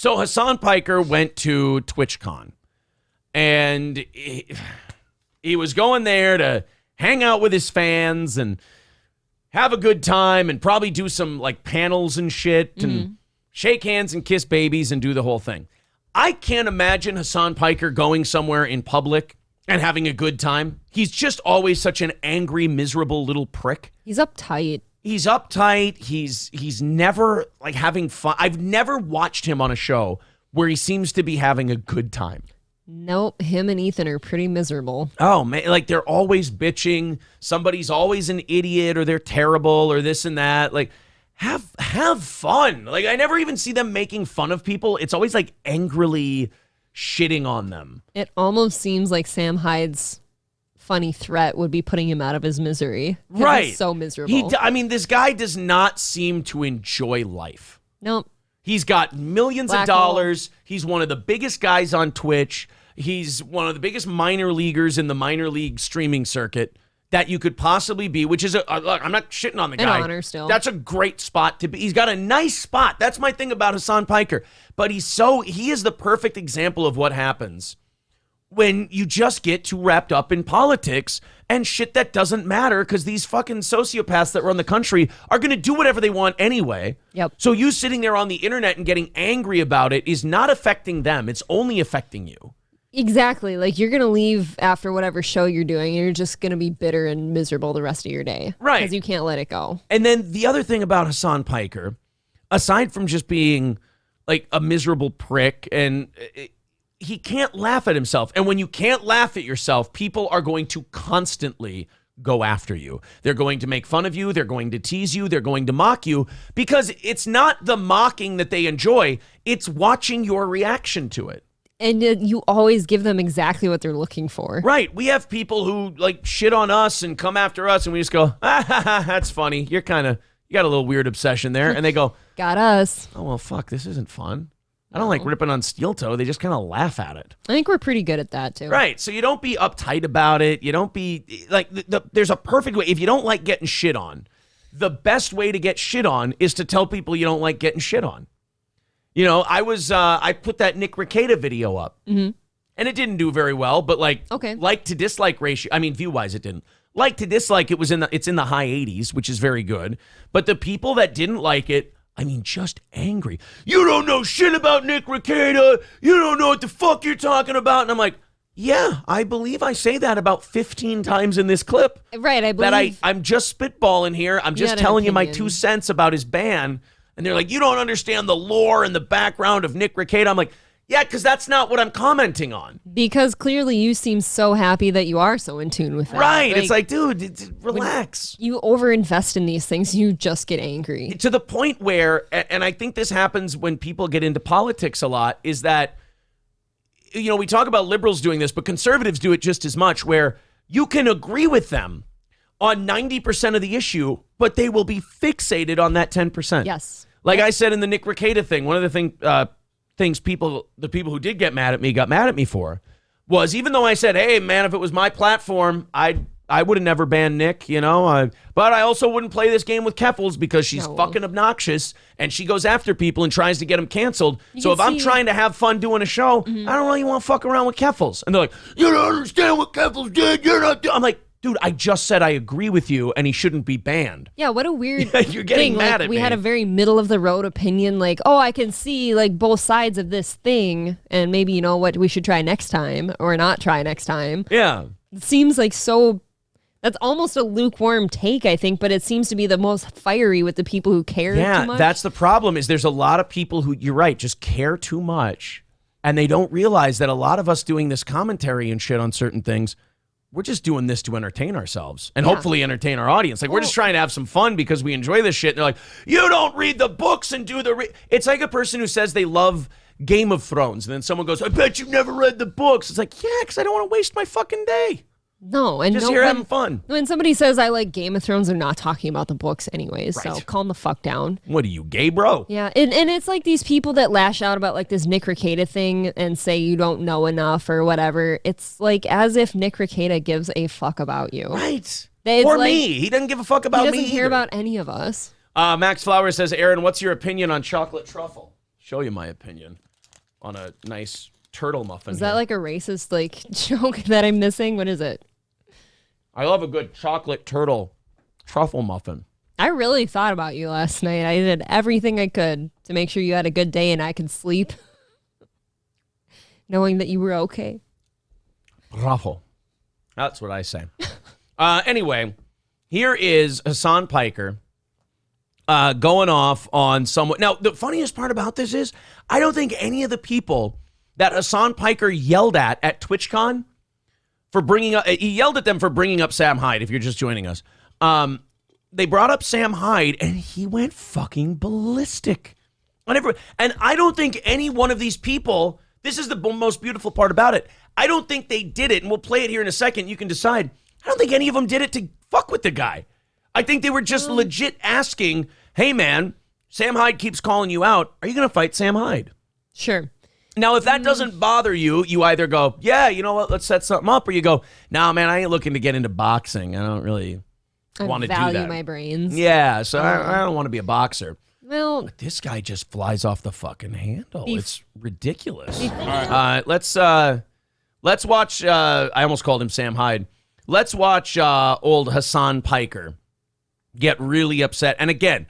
So Hasan Piker went to TwitchCon, and he was going there to hang out with his fans and have a good time and probably do some like panels and shit and shake hands and kiss babies and do the whole thing. I can't imagine Hasan Piker going somewhere in public and having a good time. He's just always such an angry, miserable little prick. He's uptight. He's uptight. He's never like having fun. I've never watched him on a show where he seems to be having a good time. Nope, him and Ethan are pretty miserable. Oh, man, like they're always bitching. Somebody's always an idiot or they're terrible or this and that. Like, have fun. Like, I never even see them making fun of people. It's always like angrily shitting on them. It almost seems like Sam Hyde's funny threat would be putting him out of his misery. Right. He's so miserable. I mean, this guy does not seem to enjoy life. Nope. He's got millions of dollars. He's one of the biggest guys on Twitch. He's one of the biggest minor leaguers in the minor league streaming circuit that you could possibly be, which is look, I'm not shitting on the guy. An honor still. That's a great spot to be. He's got a nice spot. That's my thing about Hasan Piker. But he is the perfect example of what happens when you just get too wrapped up in politics and shit that doesn't matter because these fucking sociopaths that run the country are going to do whatever they want anyway. Yep. So you sitting there on the internet and getting angry about it is not affecting them. It's only affecting you. Exactly. Like, you're going to leave after whatever show you're doing, and you're just going to be bitter and miserable the rest of your day. Right. Because you can't let it go. And then the other thing about Hasan Piker, aside from just being like a miserable prick, and he can't laugh at himself. And when you can't laugh at yourself, people are going to constantly go after you. They're going to make fun of you. They're going to tease you. They're going to mock you because it's not the mocking that they enjoy. It's watching your reaction to it. And you always give them exactly what they're looking for. Right. We have people who like shit on us and come after us and we just go, that's funny. You got a little weird obsession there. And they go, got us. Oh, well, fuck, this isn't fun. I don't like ripping on steel toe. They just kind of laugh at it. I think we're pretty good at that too. Right. So you don't be uptight about it. You don't be like, there's a perfect way. If you don't like getting shit on, the best way to get shit on is to tell people you don't like getting shit on. You know, I put that Nick Rekieta video up, and it didn't do very well, but like to dislike ratio, I mean, view-wise it didn't. Like to dislike, it's in the high 80s, which is very good. But the people that didn't like it, I mean, just angry. You don't know shit about Nick Rekieta. You don't know what the fuck you're talking about. And I'm like, yeah, I believe I say that about 15 times in this clip. Right, I believe. That I'm just spitballing here. I'm just telling you my 2 cents about his ban. And they're like, you don't understand the lore and the background of Nick Rekieta. I'm like, yeah, because that's not what I'm commenting on. Because clearly you seem so happy that you are so in tune with that. Right. It's like, dude, relax. You overinvest in these things, you just get angry. To the point where, and I think this happens when people get into politics a lot, is that, you know, we talk about liberals doing this, but conservatives do it just as much, where you can agree with them on 90% of the issue, but they will be fixated on that 10%. Yes. Like I said in the Nick Rekieta thing, one of the things the people who did get mad at me got mad at me for was, even though I said, hey, man, if it was my platform, I would have never banned Nick, you know, but I also wouldn't play this game with Keffels because she's fucking obnoxious and she goes after people and tries to get them canceled. So if I'm trying to have fun doing a show, I don't really want to fuck around with Keffels. And they're like, you don't understand what Keffels did. You're not. I'm like, dude, I just said I agree with you and he shouldn't be banned. Yeah, what a weird You're getting thing. mad like, at we me. had a very middle of the road opinion, like, oh, I can see like both sides of this thing, and maybe you know what we should try next time or not try next time. Yeah. It seems like that's almost a lukewarm take, I think, but it seems to be the most fiery with the people who care too much. Yeah, that's the problem, is there's a lot of people who, you're right, just care too much, and they don't realize that a lot of us doing this commentary and shit on certain things, we're just doing this to entertain ourselves and hopefully entertain our audience. Like, we're just trying to have some fun because we enjoy this shit. And they're like, you don't read the books and do it's like a person who says they love Game of Thrones. And then someone goes, I bet you've never read the books. It's like, yeah, because I don't want to waste my fucking day. No, and just here having fun. When somebody says I like Game of Thrones, they're not talking about the books anyways, so calm the fuck down. What are you, gay, bro? Yeah, and it's like these people that lash out about like this Nick Rekieta thing and say you don't know enough or whatever. It's like as if Nick Rekieta gives a fuck about you. Right. Or like, me. He doesn't give a fuck about me. He doesn't care about any of us. Max Flower says, Aaron, what's your opinion on chocolate truffle? Show you my opinion. on a nice turtle muffin. Is that like a racist like joke that I'm missing? What is it? I love a good chocolate turtle truffle muffin. I really thought about you last night. I did everything I could to make sure you had a good day and I could sleep, knowing that you were okay. Bravo. That's what I say. Anyway, here is Hasan Piker going off on someone. Now, the funniest part about this is I don't think any of the people that Hasan Piker yelled at TwitchCon for bringing up, he yelled at them for bringing up Sam Hyde, if you're just joining us. They brought up Sam Hyde, and he went fucking ballistic on everyone. And I don't think any one of these people, this is the most beautiful part about it, I don't think they did it, and we'll play it here in a second. You can decide. I don't think any of them did it to fuck with the guy. I think they were just legit asking, hey, man, Sam Hyde keeps calling you out. Are you going to fight Sam Hyde? Sure. Now, if that doesn't bother you, you either go, yeah, you know what, let's set something up, or you go, nah, man, I ain't looking to get into boxing. I don't really want to do that. Value my brains. Yeah, so I don't want to be a boxer. Well, But this guy just flies off the fucking handle. It's ridiculous. All right. Let's watch. I almost called him Sam Hyde. Let's watch old Hasan Piker get really upset. And again,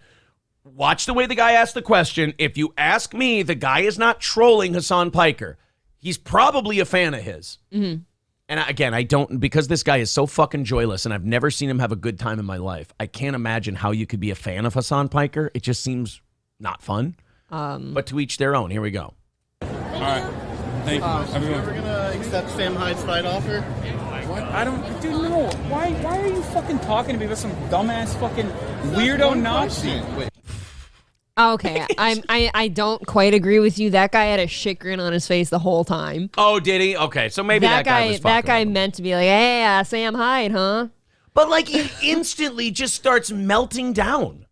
watch the way the guy asked the question. If you ask me, the guy is not trolling Hasan Piker. He's probably a fan of his. Mm-hmm. And again, I don't, because this guy is so fucking joyless and I've never seen him have a good time in my life. I can't imagine how you could be a fan of Hasan Piker. It just seems not fun. But to each their own. Here we go. All right. Thank you. Are you ever gonna accept Sam Hyde's fight offer? What? I don't, dude, no. Why are you fucking talking to me about some dumbass fucking weirdo Nazi? Wait. okay. I don't quite agree with you. That guy had a shit grin on his face the whole time. Oh, did he? Okay, so maybe that guy was that guy fucking with him. meant to be like, hey, Sam Hyde, huh? But like he instantly just starts melting down.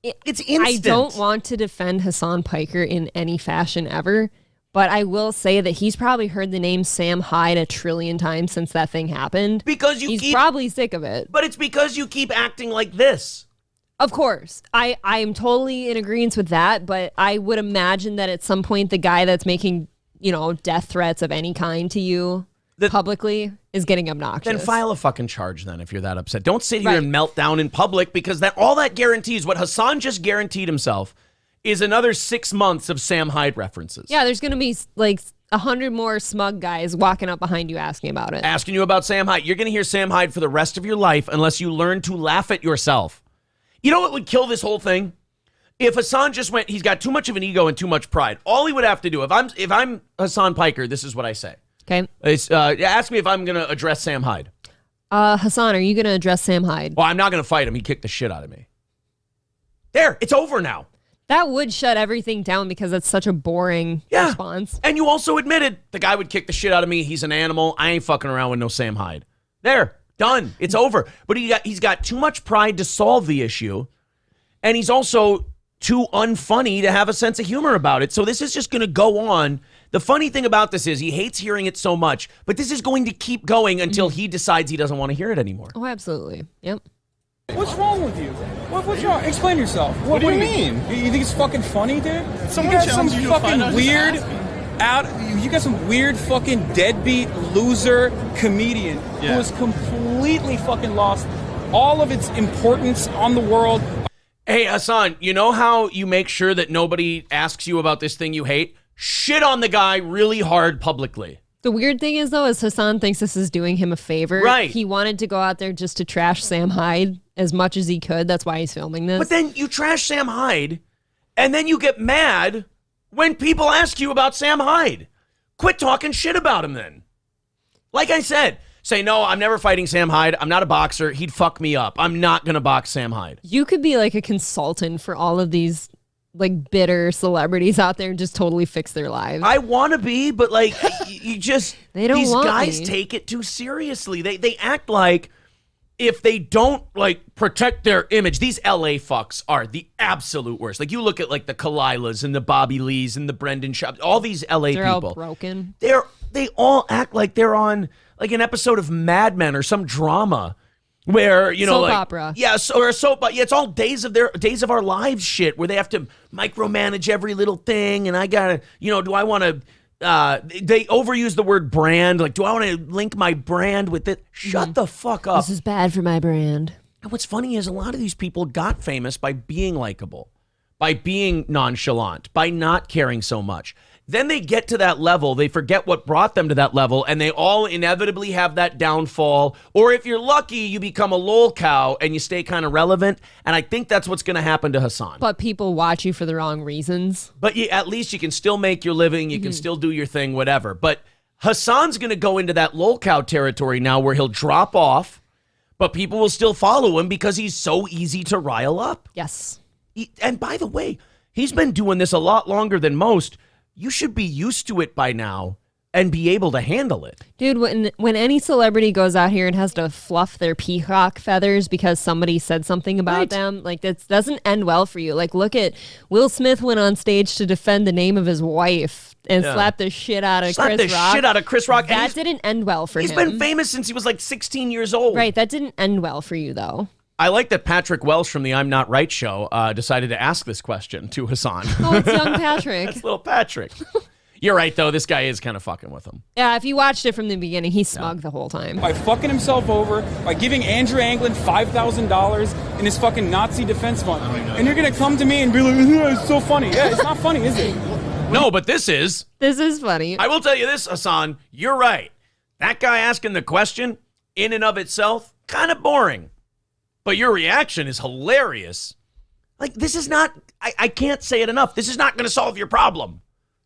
It's instant. I don't want to defend Hasan Piker in any fashion ever, but I will say that he's probably heard the name Sam Hyde a trillion times since that thing happened. Because he's probably sick of it. But it's because you keep acting like this. Of course. I am totally in agreement with that, but I would imagine that at some point the guy that's making, death threats of any kind to you publicly is getting obnoxious. Then file a fucking charge then if you're that upset. Don't sit here and melt down in public because all that guarantees, what Hasan just guaranteed himself, is another 6 months of Sam Hyde references. Yeah, there's going to be like 100 more smug guys walking up behind you asking about it. Asking you about Sam Hyde. You're going to hear Sam Hyde for the rest of your life unless you learn to laugh at yourself. You know what would kill this whole thing? If Hasan just went, he's got too much of an ego and too much pride. All he would have to do, if I'm Hasan Piker, this is what I say. Okay. It's, ask me if I'm going to address Sam Hyde. Hasan, are you going to address Sam Hyde? Well, I'm not going to fight him. He kicked the shit out of me. There, it's over now. That would shut everything down because it's such a boring response. And you also admitted the guy would kick the shit out of me. He's an animal. I ain't fucking around with no Sam Hyde. There, done. It's over. But he's got too much pride to solve the issue. And he's also too unfunny to have a sense of humor about it. So this is just going to go on. The funny thing about this is he hates hearing it so much, but this is going to keep going until he decides he doesn't want to hear it anymore. Oh, absolutely. Yep. What's wrong with you? What's wrong? Explain yourself. What do you mean? You think it's fucking funny, dude? Someone you got some challenged you to a fight, fucking I was weird just you got some weird fucking deadbeat loser comedian who has completely fucking lost all of its importance on the world. Hey, Hasan, you know how you make sure that nobody asks you about this thing you hate? Shit on the guy really hard publicly. The weird thing is, though, is Hasan thinks this is doing him a favor. Right. He wanted to go out there just to trash Sam Hyde as much as he could. That's why he's filming this. But then you trash Sam Hyde, and then you get mad when people ask you about Sam Hyde. Quit talking shit about him then. Like I said, say, no, I'm never fighting Sam Hyde. I'm not a boxer. He'd fuck me up. I'm not going to box Sam Hyde. You could be like a consultant for all of these like bitter celebrities out there and just totally fix their lives. I want to be, but like you just they don't these want guys me. take it too seriously. They act like if they don't like protect their image, these LA fucks are the absolute worst. Like you look at like the Kalilas and the Bobby Lees and the Brendan Schaub, all these LA They're people. all broken. They all act like they're on like an episode of Mad Men or some drama. where, you know, soap like opera. Yeah, or a soap. Yeah, it's all days of our lives shit where they have to micromanage every little thing, and I gotta, you know, do I want to? They overuse the word brand. Like, do I want to link my brand with it? Shut the fuck up. This is bad for my brand. And what's funny is a lot of these people got famous by being likable, by being nonchalant, by not caring so much. Then they get to that level, they forget what brought them to that level, and they all inevitably have that downfall. Or if you're lucky, you become a lol cow and you stay kind of relevant. And I think that's what's going to happen to Hasan. But people watch you for the wrong reasons. But at least you can still make your living, you can still do your thing, whatever. But Hasan's going to go into that lol cow territory now where he'll drop off, but people will still follow him because he's so easy to rile up. Yes. And by the way, he's been doing this a lot longer than most. You should be used to it by now and be able to handle it. Dude, when any celebrity goes out here and has to fluff their peacock feathers because somebody said something about them, like, that doesn't end well for you. Like, look at Will Smith went on stage to defend the name of his wife and slapped the shit out of Chris Rock. That didn't end well for him. He's been famous since he was like 16 years old. Right, that didn't end well for you, though. I like that Patrick Welsh from the I'm Not Right show decided to ask this question to Hasan. Oh, it's young Patrick. That's little Patrick. You're right, though. This guy is kind of fucking with him. Yeah, if you watched it from the beginning, he's smug the whole time. By fucking himself over, by giving Andrew Anglin $5,000 in his fucking Nazi defense fund. And you're going to come to me and be like, it's so funny. Yeah, it's not funny, is it? No, but this is. This is funny. I will tell you this, Hasan. You're right. That guy asking the question, in and of itself, kind of boring. But your reaction is hilarious. Like, this is not, I can't say it enough. This is not going to solve your problem.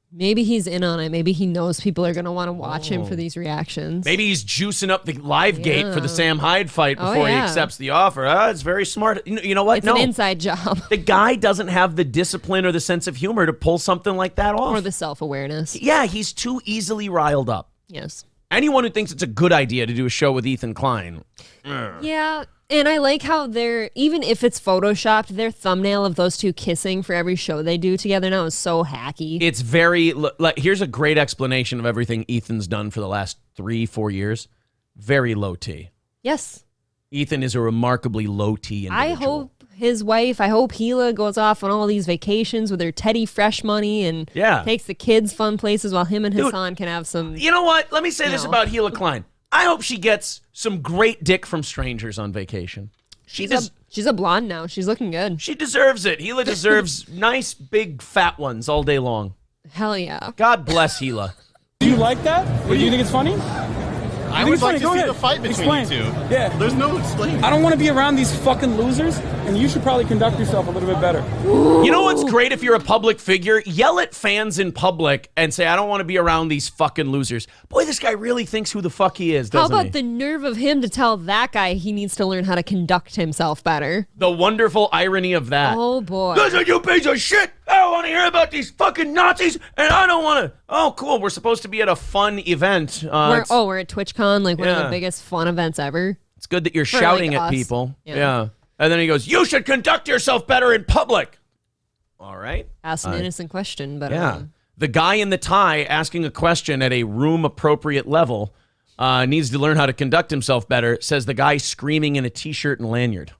Maybe he's in on it. Maybe he knows people are going to want to watch him for these reactions. Maybe he's juicing up the live gate for the Sam Hyde fight before he accepts the offer. It's very smart. You know what? It's an inside job. The guy doesn't have the discipline or the sense of humor to pull something like that off. Or the self-awareness. Yeah, he's too easily riled up. Yes. Anyone who thinks it's a good idea to do a show with Ethan Klein. Yeah, and I like how even if it's photoshopped, their thumbnail of those two kissing for every show they do together now is so hacky. It's very, like, here's a great explanation of everything Ethan's done for the last 3-4 years. Very low T. Yes. Ethan is a remarkably low T individual. I hope his wife, Hila goes off on all these vacations with her Teddy Fresh money and takes the kids fun places while him and Hasan can have some. You know what? Let me say this about Hila Klein. I hope she gets some great dick from strangers on vacation. She's a blonde now. She's looking good. She deserves it. Hila deserves nice, big, fat ones all day long. Hell yeah. God bless Hila. Do you like that? Do you think it's funny? I would like to see the fight between you two. Yeah. There's no explaining. I don't want to be around these fucking losers, and you should probably conduct yourself a little bit better. You know what's great if you're a public figure? Yell at fans in public and say, I don't want to be around these fucking losers. Boy, this guy really thinks who the fuck he is, doesn't he? How about the nerve of him to tell that guy he needs to learn how to conduct himself better? The wonderful irony of that. Oh, boy. Listen, you piece of shit! I don't want to hear about these fucking Nazis, and I don't want to... Oh, cool, we're supposed to be at a fun event. We're at TwitchCon, like one of the biggest fun events ever. It's good that you're shouting at people. Yeah. And then he goes, you should conduct yourself better in public. All right. Ask an innocent question, but... The guy in the tie asking a question at a room-appropriate level needs to learn how to conduct himself better, says the guy screaming in a T-shirt and lanyard.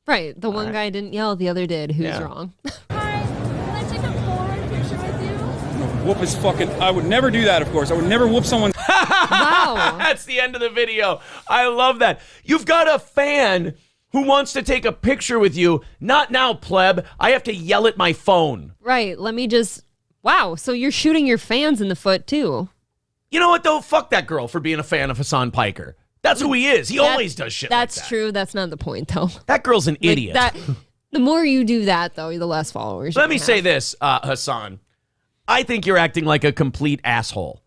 Right. The one guy didn't yell, the other did. Who's wrong? Hi, can I take a Polaroid picture with you? Whoop his fucking... I would never do that, of course. I would never whoop someone. Wow. That's the end of the video. I love that. You've got a fan who wants to take a picture with you. Not now, pleb. I have to yell at my phone. Right. Let me just... Wow. So you're shooting your fans in the foot, too. You know what, though? Fuck that girl for being a fan of Hasan Piker. That's who he is. He always does shit like that. That's true. That's not the point, though. That girl's an idiot. The more you do that, though, the less followers Let me say this, Hasan. I think you're acting like a complete asshole.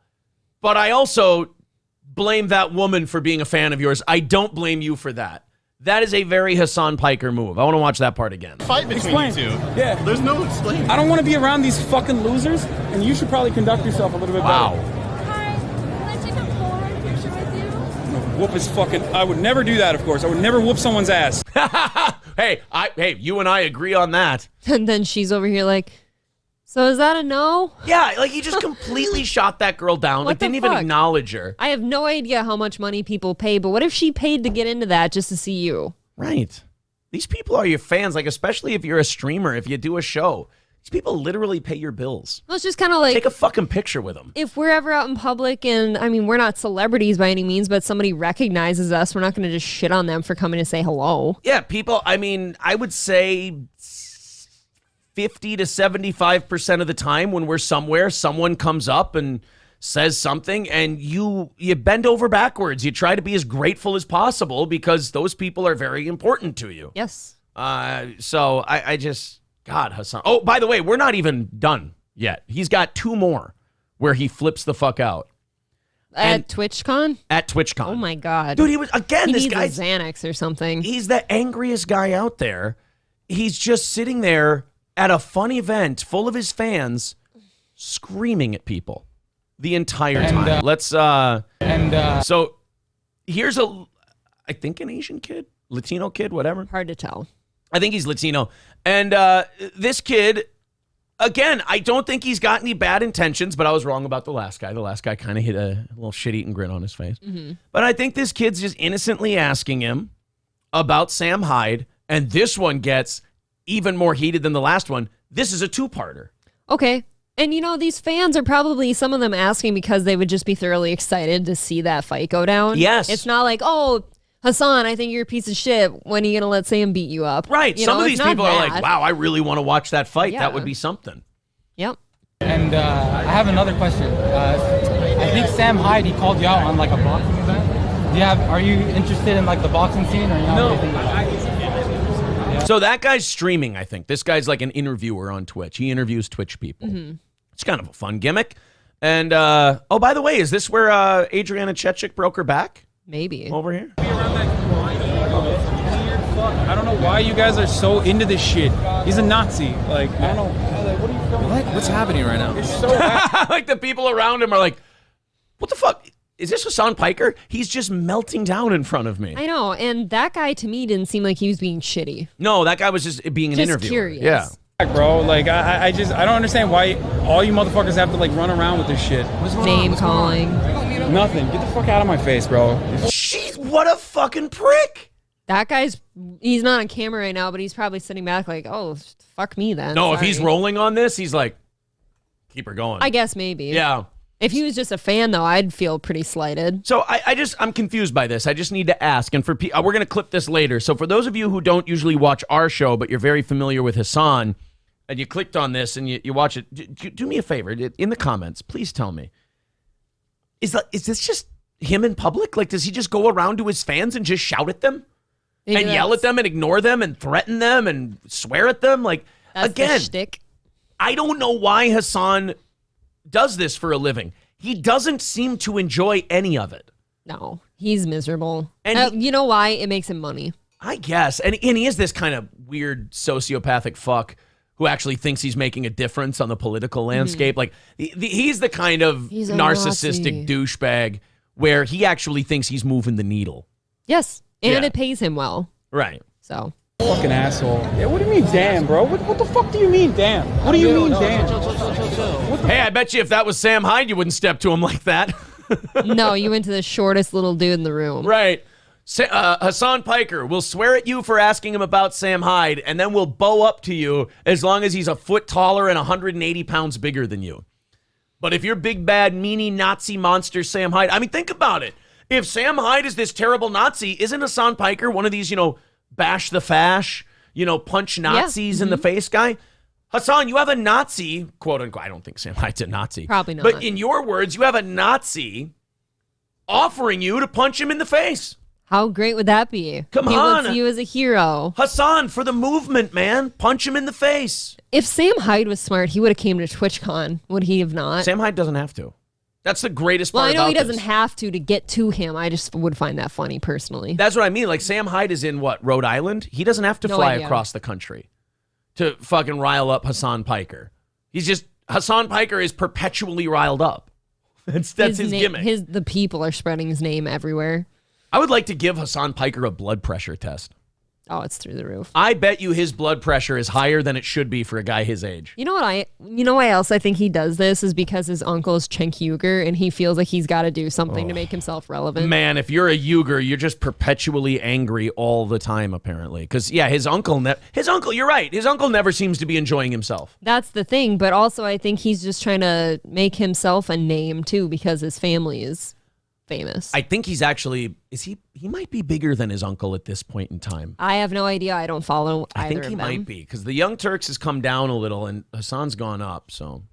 But I also blame that woman for being a fan of yours. I don't blame you for that. That is a very Hasan Piker move. I want to watch that part again. Fight between you two. Yeah. There's no explaining. I don't want to be around these fucking losers, and you should probably conduct yourself a little bit better. Hi, can I take a Polaroid picture with you? Whoop his fucking... I would never do that, of course. I would never whoop someone's ass. Hey, you and I agree on that. And then she's over here like, So is that a no? Yeah, like he just completely shot that girl down. What Like the didn't even fuck? acknowledge her. I have no idea how much money people pay, but what if she paid to get into that just to see you? Right. These people are your fans, like especially if you're a streamer, if you do a show. These people literally pay your bills. Well, it's just kind of like Take a fucking picture with them. if we're ever out in public and, I mean, we're not celebrities by any means, but somebody recognizes us, we're not going to just shit on them for coming to say hello. Yeah, people, I mean, I would say 50 to 75% of the time when we're somewhere, someone comes up and says something and you bend over backwards. You try to be as grateful as possible because those people are very important to you. Yes. So I just, God, Hasan. Oh, by the way, we're not even done yet. He's got 2 more where he flips the fuck out. At TwitchCon? At TwitchCon. Oh my God. Dude, he was, again, he this needs guy's, a Xanax or something. he's the angriest guy out there. He's just sitting there at a fun event full of his fans screaming at people the entire time. So here's I think an Asian kid, Latino kid, whatever. Hard to tell. I think he's Latino. And this kid, again, I don't think he's got any bad intentions, but I was wrong about the last guy. The last guy kind of hit a little shit-eating grin on his face. But I think this kid's just innocently asking him about Sam Hyde, and this one gets even more heated than the last one. This is a 2-parter. Okay. And, you know, these fans are probably, some of them asking because they would just be thoroughly excited to see that fight go down. Yes. It's not like, oh, Hasan, I think you're a piece of shit. When are you going to let Sam beat you up? Right. You Some know, of it's these not people are like, that. wow, I really want to watch that fight. Yeah. That would be something. Yep. And I have another question. I think Sam Hyde, he called you out on like a boxing event. Are you interested in like the boxing scene or no? So that guy's streaming, I think. This guy's like an interviewer on Twitch. He interviews Twitch people. It's kind of a fun gimmick. And, oh, by the way, is this where Adriana Chechik broke her back? Maybe. Over here? I don't know why you guys are so into this shit. He's a Nazi. Like, I don't know. Like, what are you filming? What's happening right now? It's so bad. Like the people around him are like, what the fuck? Is this Hasan Piker? He's just melting down in front of me. I know. And that guy to me didn't seem like he was being shitty. No, that guy was just being an Just interviewer. curious. Yeah. Bro, like, I don't understand why all you motherfuckers have to like run around with this shit. Name calling. Nothing. Get the fuck out of my face, bro. Jeez, what a fucking prick. That he's not on camera right now, but he's probably sitting back like, oh, fuck me then. No, if he's Sorry. rolling on this, he's like, keep her going. I guess maybe. Yeah. If he was just a fan, though, I'd feel pretty slighted. So I'm confused by this. I just need to ask, and we're going to clip this later. So for those of you who don't usually watch our show, but you're very familiar with Hasan, and you clicked on this and you watch it, do me a favor. In the comments, please tell me, is this just him in public? Like, does he just go around to his fans and just shout at them? Maybe And yell at them and ignore them and threaten them and swear at them? Like, That's again, the shtick. I don't know why Hasan does this for a living. He doesn't seem to enjoy any of it. No, he's miserable. And you know why? It makes him money. I guess. And he is this kind of weird sociopathic fuck who actually thinks he's making a difference on the political landscape. Like, he's the kind of He's a narcissistic Nazi. douchebag where he actually thinks he's moving the needle. Yes, and Yeah. it pays him well. Right. So Fucking asshole. Yeah, what do you mean, damn, bro? What the fuck do you mean, damn? What do you mean, damn? Hey, I bet you if that was Sam Hyde, you wouldn't step to him like that. no, you went to the shortest little dude in the room. Right. Hasan Piker will swear at you for asking him about Sam Hyde, and then will bow up to you as long as he's a foot taller and 180 pounds bigger than you. But if you're big, bad, meanie, Nazi monster Sam Hyde, I mean, think about it. If Sam Hyde is this terrible Nazi, isn't Hasan Piker one of these, bash the fash, punch Nazis in the face guy? Hasan, you have a Nazi, quote unquote. I don't think Sam Hyde's a Nazi. Probably not. But in your words, you have a Nazi offering you to punch him in the face. How great would that be? Come he on. wants you as a hero. Hasan, for the movement, man. Punch him in the face. If Sam Hyde was smart, he would have came to TwitchCon. Would he have not? Sam Hyde doesn't have to. That's the greatest well, part I know about he doesn't this. have to get to him. I just would find that funny personally. That's what I mean. Like, Sam Hyde is in, what, Rhode Island? He doesn't have to No fly idea. across the country to fucking rile up Hasan Piker. Hasan Piker is perpetually riled up. That's his gimmick. The people are spreading his name everywhere. I would like to give Hasan Piker a blood pressure test. Oh, it's through the roof. I bet you his blood pressure is higher than it should be for a guy his age. You know why else I think he does this is because his uncle is Cenk Uygur and he feels like he's got to do something to make himself relevant. Man, if you're a Uyghur, you're just perpetually angry all the time, apparently. Because, yeah, his uncle, you're right. His uncle never seems to be enjoying himself. That's the thing. But also I think he's just trying to make himself a name, too, because his family is famous. I think he's actually, he might be bigger than his uncle at this point in time. I have no idea. I don't follow either I think he of them. might be, because the Young Turks has come down a little and Hasan's gone up, so.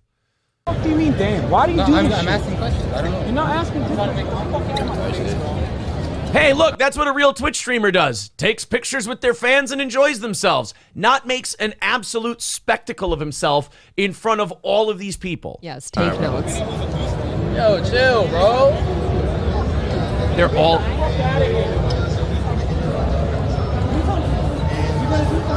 What do you mean, Dan? Why do you do this I'm shit? asking questions. I don't know. You're not asking. Hey, look, that's what a real Twitch streamer does. Takes pictures with their fans and enjoys themselves. Not makes an absolute spectacle of himself in front of all of these people. Yes, take notes. Yo, chill, bro. They're all...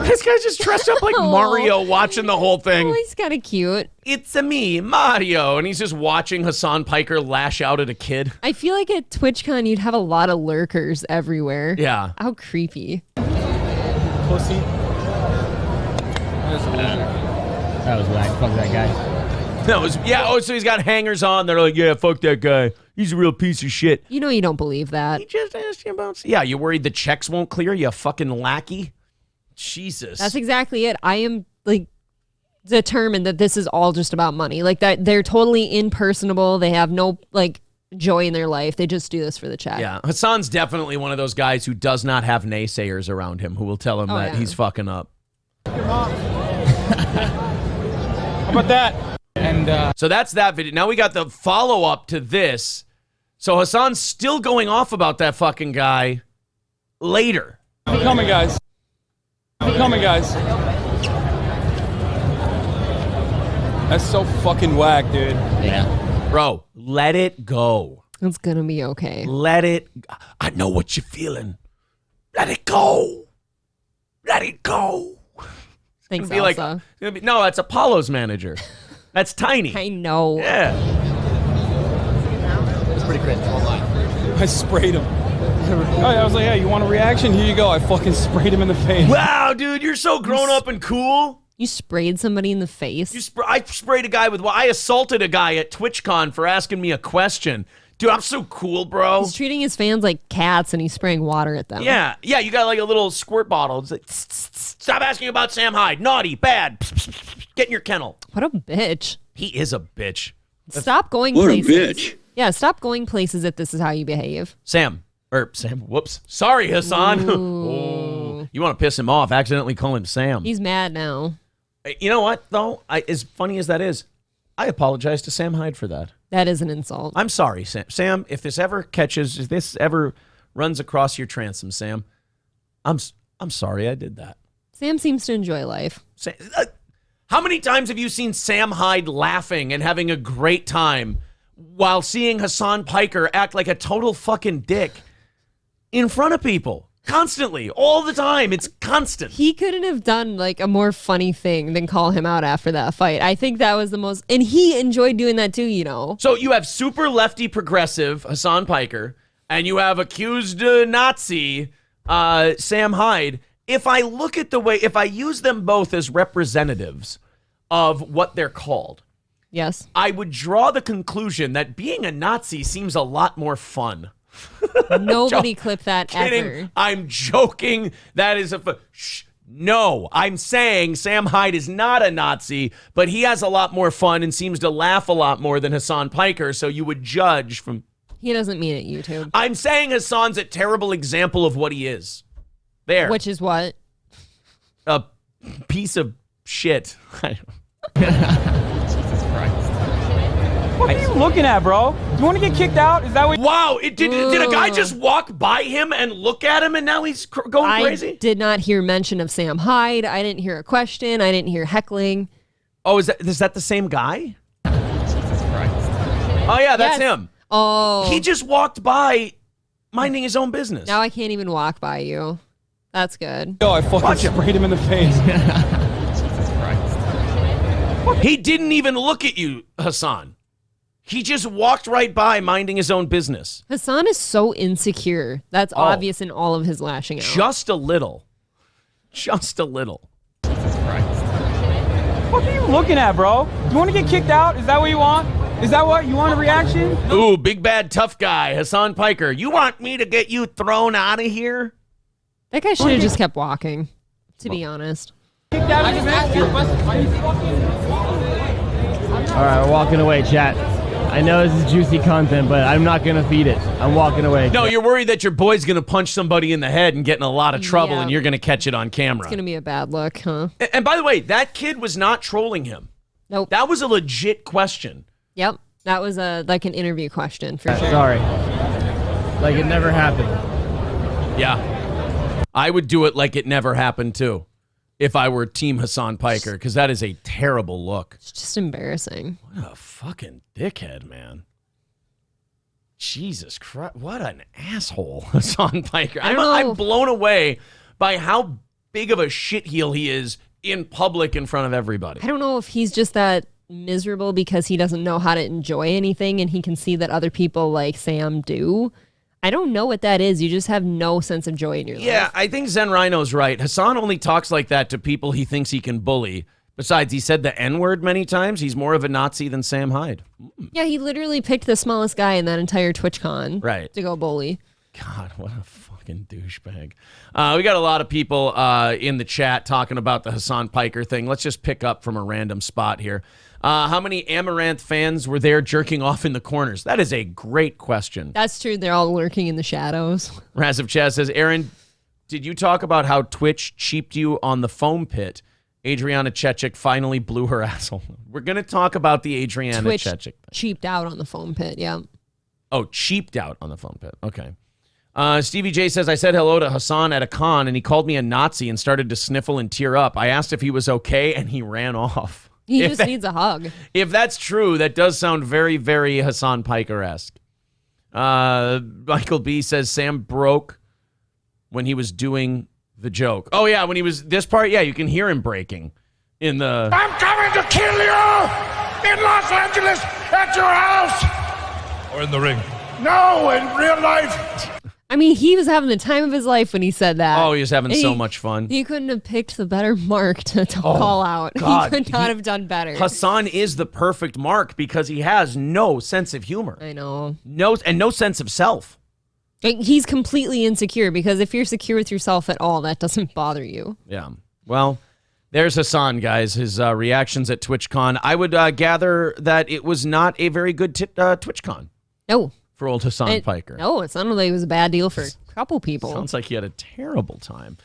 This guy's just dressed up like Mario watching the whole thing. Oh, he's kind of cute. It's a me, Mario. And he's just watching Hasan Piker lash out at a kid. I feel like at TwitchCon you'd have a lot of lurkers everywhere. Yeah. How creepy. Pussy. That was whack. Fuck that guy. No, so he's got hangers on. They're like, yeah, fuck that guy. He's a real piece of shit. You know you don't believe that. He just asked you about... Yeah, you worried the checks won't clear, you fucking lackey? Jesus. That's exactly it. I am like determined that this is all just about money. Like that they're totally impersonable. They have no like joy in their life. They just do this for the check. Yeah, Hasan's definitely one of those guys who does not have naysayers around him who will tell him that he's fucking up. How about that? And So that's that video. Now we got the follow-up to this. So Hasan's still going off about that fucking guy later. I'm coming, guys. I'm coming, guys. That's so fucking whack, dude. Yeah. Bro, let it go. It's gonna be okay. Let it... I know what you're feeling. Let it go. Let it go. Thanks, Be like, Elsa. it's gonna be, no, that's Apollo's manager. That's Tiny. I know. Yeah. It's pretty cringe. Online. I sprayed him. I was like, hey, you want a reaction? Here you go. I fucking sprayed him in the face. Wow, dude, you're so grown up and cool. You sprayed somebody in the face. I sprayed a guy with... I assaulted a guy at TwitchCon for asking me a question. Dude, I'm so cool, bro. He's treating his fans like cats and he's spraying water at them. Yeah, you got like a little squirt bottle. It's like, stop asking about Sam Hyde. Naughty, bad. Get in your kennel. What a bitch. He is a bitch. Stop going places. What a bitch. Yeah, stop going places if this is how you behave. Sam, whoops. Sorry, Hasan. Oh, you want to piss him off, accidentally call him Sam. He's mad now. You know what, though? As funny as that is, I apologize to Sam Hyde for that. That is an insult. I'm sorry, Sam. Sam, if this ever runs across your transom, Sam, I'm sorry I did that. Sam seems to enjoy life. How many times have you seen Sam Hyde laughing and having a great time while seeing Hasan Piker act like a total fucking dick in front of people? Constantly, all the time. It's constant. He couldn't have done like a more funny thing than call him out after that fight. I think that was the most, and he enjoyed doing that too, you know. So you have super lefty progressive Hasan Piker, and you have accused Nazi Sam Hyde. If I use them both as representatives of what they're called, yes, I would draw the conclusion that being a Nazi seems a lot more fun. Nobody clipped that Kidding. ever. I'm joking. That is no, I'm saying Sam Hyde is not a Nazi, but he has a lot more fun and seems to laugh a lot more than Hasan Piker, so you would judge from... He doesn't mean it, YouTube. I'm saying Hasan's a terrible example of what he is. There. Which is what? A piece of shit. What are you looking at, bro? Do you want to get kicked out? Is that what? Wow, did a guy just walk by him and look at him and now he's going crazy? I did not hear mention of Sam Hyde. I didn't hear a question. I didn't hear heckling. Oh, is that the same guy? Oh yeah, that's him. Oh. He just walked by minding his own business. Now I can't even walk by you. That's good. Yo, I fucking sprayed him in the face. He didn't even look at you, Hasan. He just walked right by minding his own business. Hasan is so insecure. That's obvious in all of his lashing out. Just a little. Just a little. What are you looking at, bro? You want to get kicked out? Is that what you want? Is that what you want, a reaction? Ooh, big bad tough guy, Hasan Piker. You want me to get you thrown out of here? That guy should have just kept walking, to be honest. Kicked out of here? All right, we're walking away, chat. I know this is juicy content, but I'm not going to feed it. I'm walking away. No, you're worried that your boy's going to punch somebody in the head and get in a lot of trouble, Yeah. and you're going to catch it on camera. It's going to be a bad look, huh? And by the way, that kid was not trolling him. Nope. That was a legit question. Yep. That was like an interview question for sure. Sorry. Like it never happened. Yeah. I would do it like it never happened, too, if I were Team Hasan Piker, because that is a terrible look. It's just embarrassing. What a fucking dickhead, man. Jesus Christ. What an asshole, Hasan Piker. I don't know. I'm blown away by how big of a shitheel he is in public in front of everybody. I don't know if he's just that miserable because he doesn't know how to enjoy anything and he can see that other people like Sam do. I don't know what that is. You just have no sense of joy in your Yeah, life. I think Zen Rhino's right. Hasan only talks like that to people he thinks he can bully. Besides, he said the N-word many times. He's more of a Nazi than Sam Hyde. Yeah, he literally picked the smallest guy in that entire TwitchCon Right. to go bully. God, what a fucking douchebag. We got a lot of people in the chat talking about the Hasan Piker thing. Let's just pick up from a random spot here. How many Amaranth fans were there jerking off in the corners? That is a great question. That's true. They're all lurking in the shadows. Raziv Chaz says, Aaron, did you talk about how Twitch cheaped you on the foam pit? Adriana Chechik finally blew her asshole. We're going to talk about the Adriana Twitch Chechik. cheaped out on the foam pit. Yeah. Oh, cheaped out on the foam pit. Okay. Stevie J says, I said hello to Hasan at a con, and he called me a Nazi and started to sniffle and tear up. I asked if he was okay, and he ran off. He just needs a hug. If that's true, that does sound very, very Hasan Piker-esque. Michael B says, Sam broke when he was doing the joke. Oh, yeah, when he was, this part, yeah, you can hear him breaking in the... I'm coming to kill you in Los Angeles at your house. Or in the ring. No, in real life. I mean, he was having the time of his life when he said that. Oh, he was having so much fun. He couldn't have picked the better mark to call out. God. He could not have done better. Hasan is the perfect mark because he has no sense of humor. I know. No sense of self. Like, he's completely insecure because if you're secure with yourself at all, that doesn't bother you. Yeah. Well, there's Hasan, guys. His reactions at TwitchCon. I would gather that it was not a very good TwitchCon No. for old Hasan Piker. No, it sounded like it was a bad deal for a couple people. Sounds like he had a terrible time.